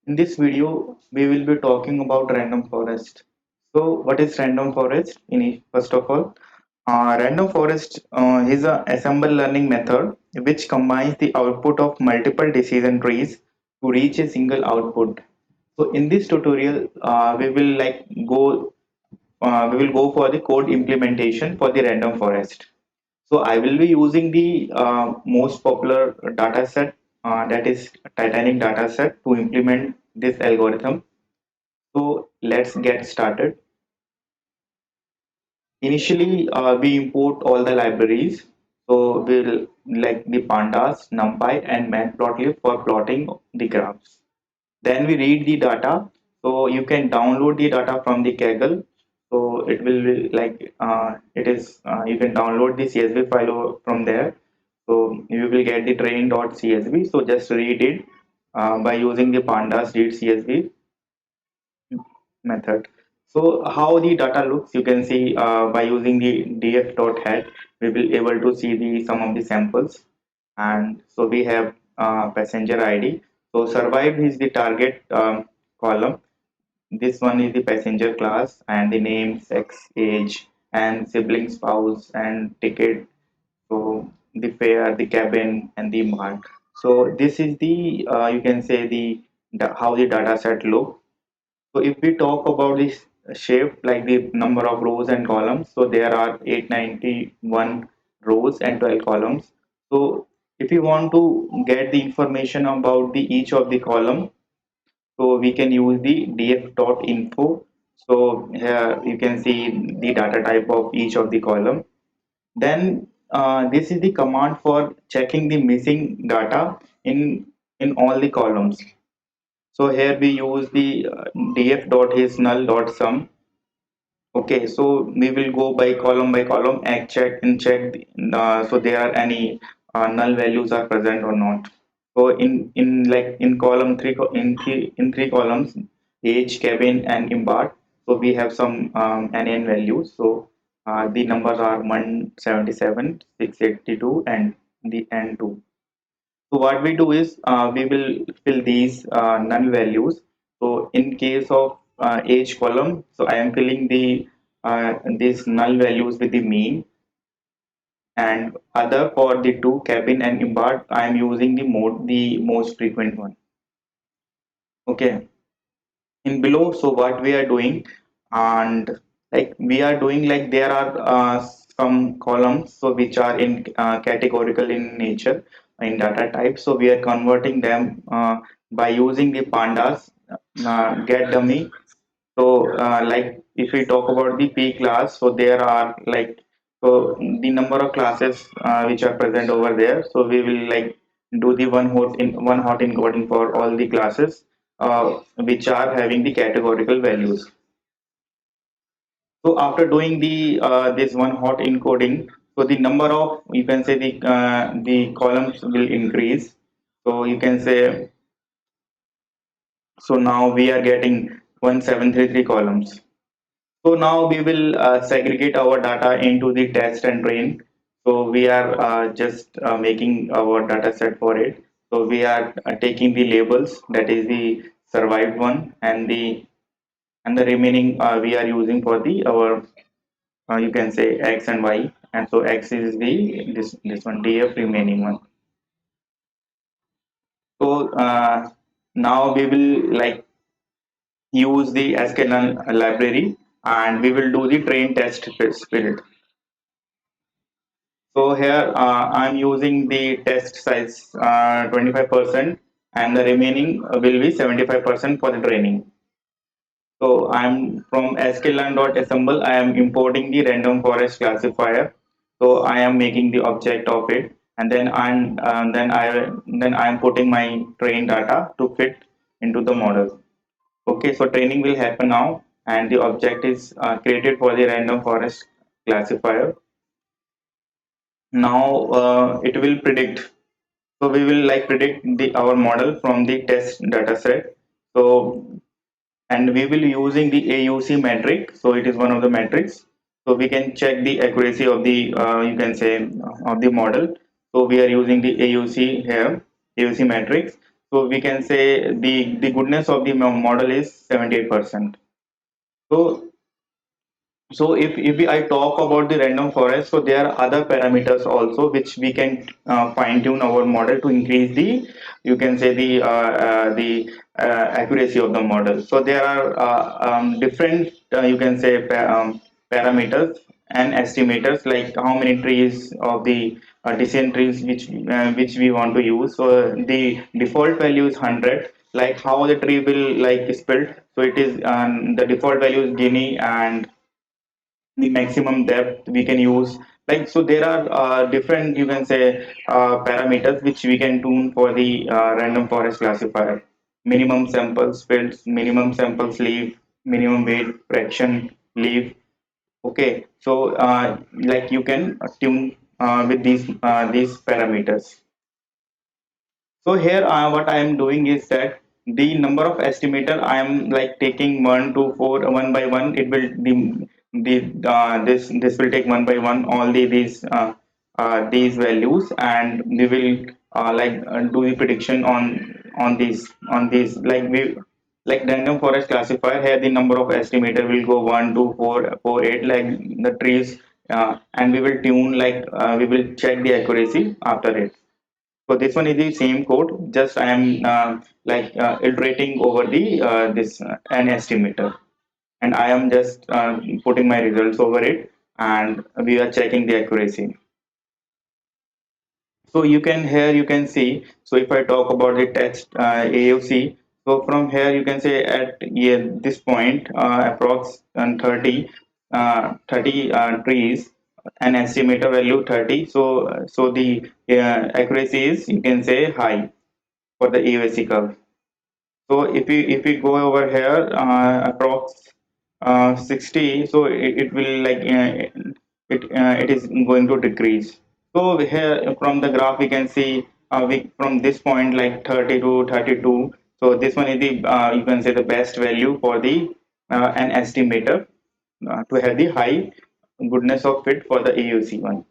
In this video, we will be talking about random forest. So, what is random forest? First of all, random forest is a assemble learning method which combines the output of multiple decision trees to reach a single output. So, in this tutorial, we will go for the code implementation for the random forest. So I will be using the most popular data set, that is Titanic data set, to implement this algorithm. So let's get started. Initially, we import all the libraries. So we'll like the pandas, numpy, and matplotlib for plotting the graphs. Then we read the data. So you can download the data from the Kaggle. So it will be it is you can download the CSV file from there. So you will get the train.csv. So just read it by using the pandas read CSV method. So how the data looks, you can see by using the df.head, we will able to see the some of the samples. And so we have passenger ID. So survived is the target column. This one is the passenger class and the name, sex, age, and sibling, spouse, and ticket. So the fare, the cabin, and the mark. So this is the you can say the how the data set look. So if we talk about this shape, like the number of rows and columns, so there are 891 rows and 12 columns. So if you want to get the information about the each of the column, so we can use the df.info. So here you can see the data type of each of the column. Then this is the command for checking the missing data in all the columns. So here we use the df.isNull.sum. Okay, so we will go by column and check so there are any null values are present or not. So in column three in three columns, age, cabin, and embark. So we have some NaN values. So the numbers are 177, 682, and the N2. So what we do is we will fill these null values. So in case of age column, so I am filling these null values with the mean, and other for the two cabin and embark, I am using the most frequent one. Okay. In below, so what we are doing, and like we are doing, like there are some columns so which are in categorical in nature in data type, so we are converting them by using the pandas get dummy. So like if we talk about the p class, so there are like so the number of classes which are present over there, so we will like do the one hot encoding for all the classes which are having the categorical values. So after doing the this one hot encoding, so the number of you can say the columns will increase. So you can say so now we are getting 1733 columns. So now we will segregate our data into the test and train. So we are just making our data set for it. So we are taking the labels, that is the survived one, and the remaining we are using for the our you can say x and y. And so x is the this one df remaining one. So now we will like use the sklearn library, and we will do the train test field. So here I'm using the test size 25%, and the remaining will be 75% for the training. So I'm from scikit-learn.assemble. I am importing the random forest classifier. So I am making the object of it, and then I am putting my train data to fit into the model. Okay, so training will happen now, and the object is created for the random forest classifier. Now it will predict. So we will like predict the our model from the test data set. So and we will using the AUC metric. So it is one of the metrics. So we can check the accuracy of the you can say of the model. So we are using the AUC here, AUC metrics. So we can say the goodness of the model is 78%. So if I talk about the random forest, so there are other parameters also which we can fine tune our model to increase the, you can say, accuracy of the model. So there are different, you can say, parameters and estimators, like how many trees of the decision trees which we want to use. So the default value is 100. Like how the tree will like split. So it is the default value is Guinea, and the maximum depth we can use, like, so there are different, you can say, parameters which we can tune for the random forest classifier. Minimum samples fields, minimum samples leave, minimum weight fraction leave. Okay, so like you can tune with these parameters. So here, what I am doing is that the number of estimator I am like taking one to four one by one. It will this will take one by one all these values, and we will do the prediction on these like random forest classifier. Here the number of estimator will go 1 2 4 4 8 like the trees, and we will tune we will check the accuracy after it. So this one is the same code, just I am iterating over the this an estimator, and I am just putting my results over it, and we are checking the accuracy. So you can here you can see. So if I talk about the text AOC, so from here you can say at, yeah, this point approx 30 trees, an estimator value 30. So the accuracy is, you can say, high for the AOC curve. So if we go over here, approx 60, so it will it is going to decrease. So here from the graph we can see, we from this point like 30 to 32. So this one is the, you can say, the best value for the an estimator to have the high goodness of fit for the AUC one.